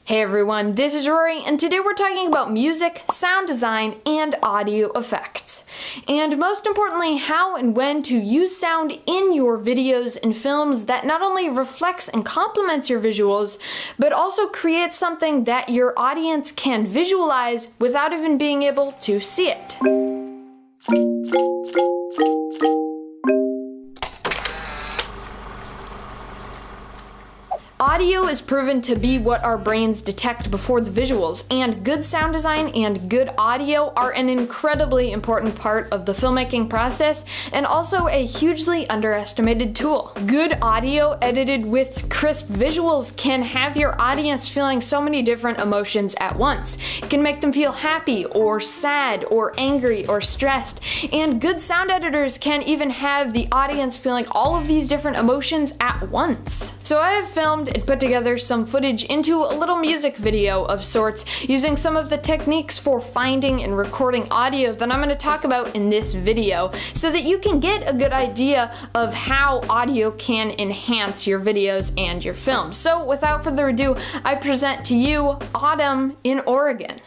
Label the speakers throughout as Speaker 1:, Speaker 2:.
Speaker 1: Hey everyone, this is Rory, and today we're talking about music, sound design, and audio effects. And most importantly, how and when to use sound in your videos and films that not only reflects and complements your visuals, but also creates something that your audience can visualize without even being able to see it. Audio is proven to be what our brains detect before the visuals, and good sound design and good audio are an incredibly important part of the filmmaking process and also a hugely underestimated tool. Good audio edited with crisp visuals can have your audience feeling so many different emotions at once. It can make them feel happy or sad or angry or stressed, and good sound editors can even have the audience feeling all of these different emotions at once. So I have filmed and put together some footage into a little music video of sorts using some of the techniques for finding and recording audio that I'm going to talk about in this video so that you can get a good idea of how audio can enhance your videos and your films. So without further ado, I present to you Autumn in Oregon.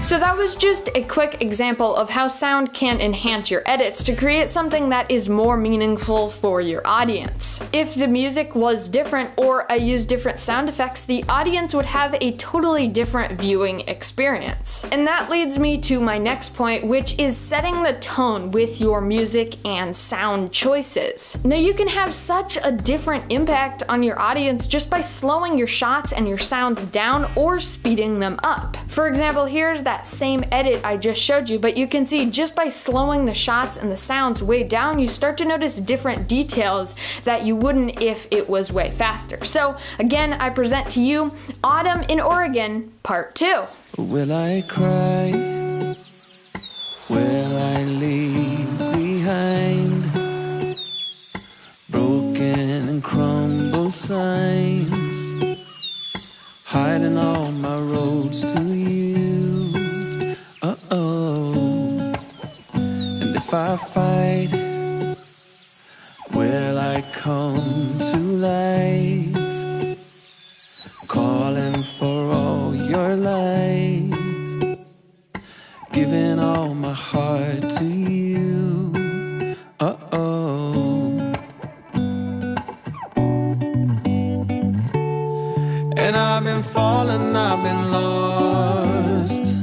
Speaker 1: So that was just a quick example of how sound can enhance your edits to create something that is more meaningful for your audience. If the music was different or I used different sound effects, the audience would have a totally different viewing experience. And that leads me to my next point, which is setting the tone with your music and sound choices. Now you can have such a different impact on your audience just by slowing your shots and your sounds down or speeding them up. For example, here's that same edit I just showed you, but you can see just by slowing the shots and the sounds way down, you start to notice different details that you wouldn't if it was way faster. So again, I present to you Autumn in Oregon, Part 2.
Speaker 2: Will I cry? Will I leave behind broken and crumbled signs, hiding all my roads to you? And if I fight, will I come to life, calling for all your light, giving all my heart to you? And I've been falling, I've been lost.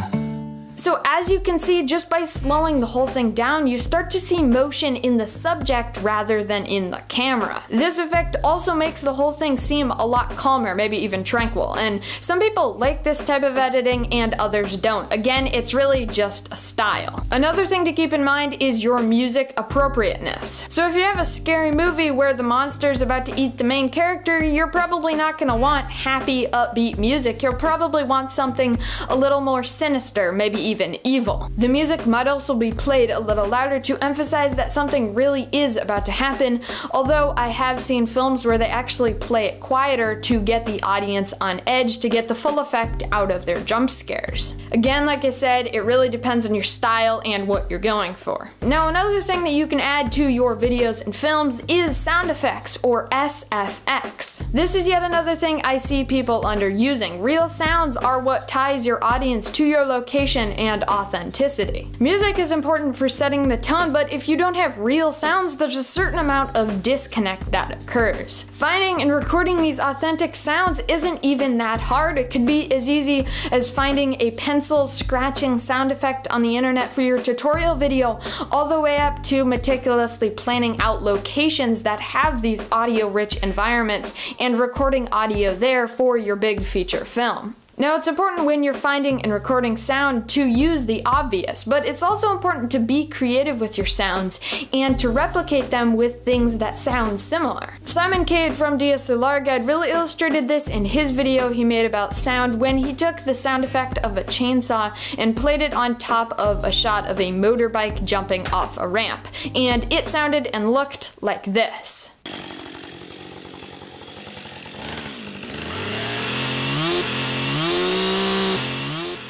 Speaker 1: So as you can see, just by slowing the whole thing down, you start to see motion in the subject rather than in the camera. This effect also makes the whole thing seem a lot calmer, maybe even tranquil, and some people like this type of editing and others don't. Again, it's really just a style. Another thing to keep in mind is your music appropriateness. So if you have a scary movie where the monster's about to eat the main character, you're probably not gonna want happy, upbeat music. You'll probably want something a little more sinister, maybe even evil. The music might also be played a little louder to emphasize that something really is about to happen, although I have seen films where they actually play it quieter to get the audience on edge to get the full effect out of their jump scares. Again, like I said, it really depends on your style and what you're going for. Now, another thing that you can add to your videos and films is sound effects, or SFX. This is yet another thing I see people underusing. Real sounds are what ties your audience to your location and authenticity. Music is important for setting the tone, but if you don't have real sounds, there's a certain amount of disconnect that occurs. Finding and recording these authentic sounds isn't even that hard. It could be as easy as finding a pencil scratching sound effect on the internet for your tutorial video, all the way up to meticulously planning out locations that have these audio-rich environments and recording audio there for your big feature film. Now, it's important when you're finding and recording sound to use the obvious, but it's also important to be creative with your sounds and to replicate them with things that sound similar. Simon Cade from DSLR Guide really illustrated this in his video he made about sound when he took the sound effect of a chainsaw and played it on top of a shot of a motorbike jumping off a ramp, and it sounded and looked like this.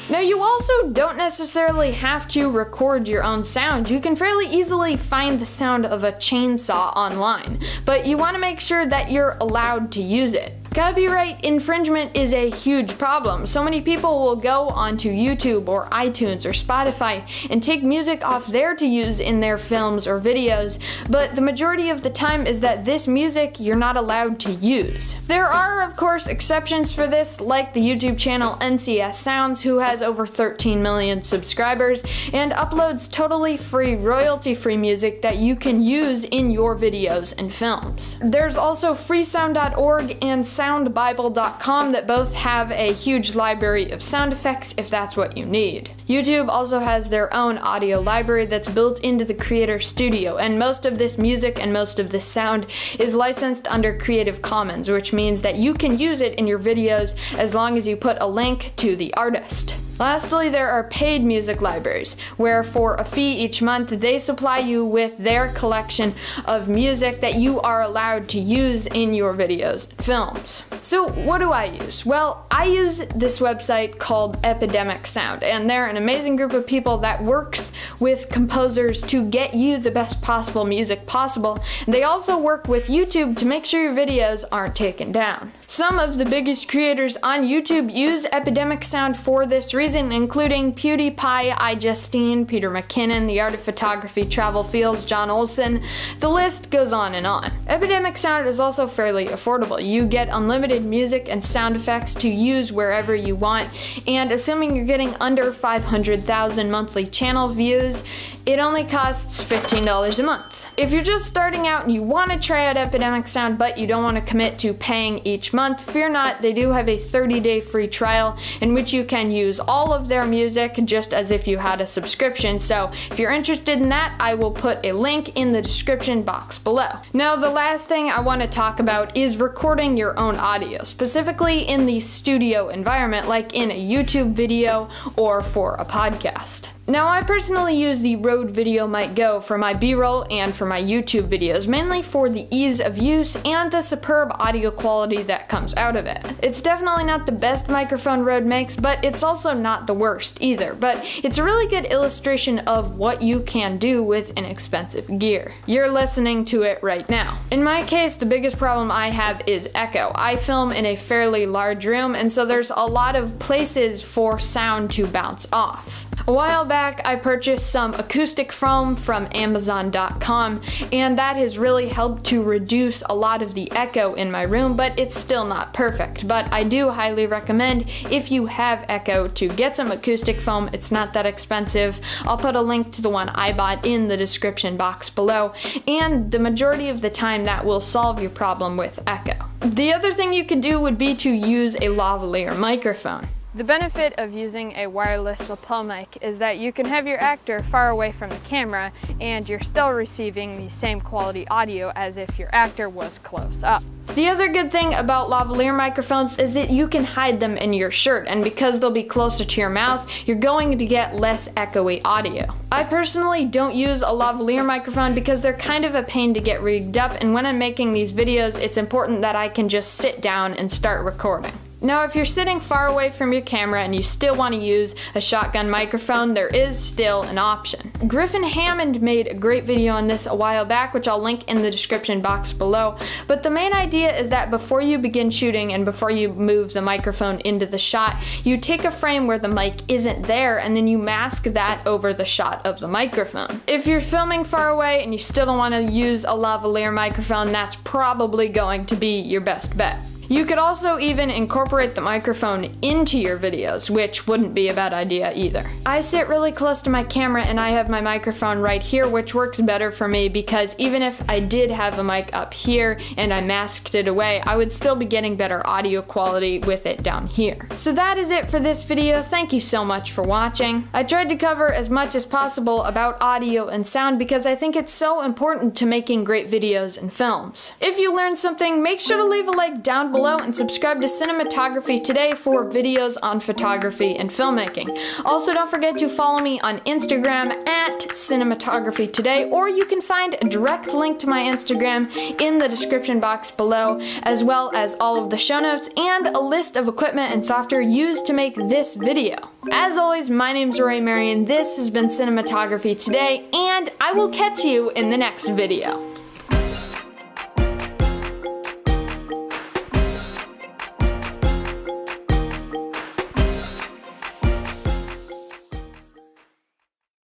Speaker 1: Now, you also don't necessarily have to record your own sound. You can fairly easily find the sound of a chainsaw online, but you want to make sure that you're allowed to use it. Copyright infringement is a huge problem. So many people will go onto YouTube or iTunes or Spotify and take music off there to use in their films or videos, but the majority of the time is that this music you're not allowed to use. There are, of course, exceptions for this, like the YouTube channel NCS Sounds, who has over 13 million subscribers and uploads totally free, royalty-free music that you can use in your videos and films. There's also freesound.org and soundbible.com that both have a huge library of sound effects if that's what you need. YouTube also has their own audio library that's built into the Creator Studio, and most of this music and most of this sound is licensed under Creative Commons, which means that you can use it in your videos as long as you put a link to the artist. Lastly, there are paid music libraries, where for a fee each month, they supply you with their collection of music that you are allowed to use in your videos and films. So what do I use? Well, I use this website called Epidemic Sound, and they're an amazing group of people that works with composers to get you the best possible music possible. They also work with YouTube to make sure your videos aren't taken down. Some of the biggest creators on YouTube use Epidemic Sound for this reason, including PewDiePie, iJustine, Peter McKinnon, The Art of Photography, Travel Fields, John Olson. The list goes on and on. Epidemic Sound is also fairly affordable. You get unlimited music and sound effects to use wherever you want, and assuming you're getting under 500,000 monthly channel views, it only costs $15 a month. If you're just starting out and you want to try out Epidemic Sound but you don't want to commit to paying each month, fear not, they do have a 30-day free trial in which you can use all of their music just as if you had a subscription. So if you're interested in that, I will put a link in the description box below. Now, the last thing I want to talk about is recording your own audio, specifically in the studio environment, like in a YouTube video or for a podcast. Now, I personally use the Rode VideoMic Go for my B-roll and for my YouTube videos, mainly for the ease of use and the superb audio quality that comes out of it. It's definitely not the best microphone Rode makes, but it's also not the worst either. But it's a really good illustration of what you can do with inexpensive gear. You're listening to it right now. In my case, the biggest problem I have is echo. I film in a fairly large room, and so there's a lot of places for sound to bounce off. A while back, I purchased some acoustic foam from Amazon.com, and that has really helped to reduce a lot of the echo in my room, but it's still not perfect. But I do highly recommend, if you have echo, to get some acoustic foam. It's not that expensive. I'll put a link to the one I bought in the description box below, and the majority of the time that will solve your problem with echo. The other thing you could do would be to use a lavalier microphone. The benefit of using a wireless lapel mic is that you can have your actor far away from the camera and you're still receiving the same quality audio as if your actor was close up. The other good thing about lavalier microphones is that you can hide them in your shirt, and because they'll be closer to your mouth, you're going to get less echoey audio. I personally don't use a lavalier microphone because they're kind of a pain to get rigged up, and when I'm making these videos, it's important that I can just sit down and start recording. Now, if you're sitting far away from your camera and you still want to use a shotgun microphone, there is still an option. Griffin Hammond made a great video on this a while back, which I'll link in the description box below, but the main idea is that before you begin shooting and before you move the microphone into the shot, you take a frame where the mic isn't there and then you mask that over the shot of the microphone. If you're filming far away and you still don't want to use a lavalier microphone, that's probably going to be your best bet. You could also even incorporate the microphone into your videos, which wouldn't be a bad idea either. I sit really close to my camera and I have my microphone right here, which works better for me because even if I did have a mic up here and I masked it away, I would still be getting better audio quality with it down here. So that is it for this video. Thank you so much for watching. I tried to cover as much as possible about audio and sound because I think it's so important to making great videos and films. If you learned something, make sure to leave a like down below and subscribe to Cinematography Today for videos on photography and filmmaking. Also, don't forget to follow me on Instagram at Cinematography Today, or you can find a direct link to my Instagram in the description box below, as well as all of the show notes and a list of equipment and software used to make this video. As always, my name's Rory Marion, this has been Cinematography Today, and I will catch you in the next video.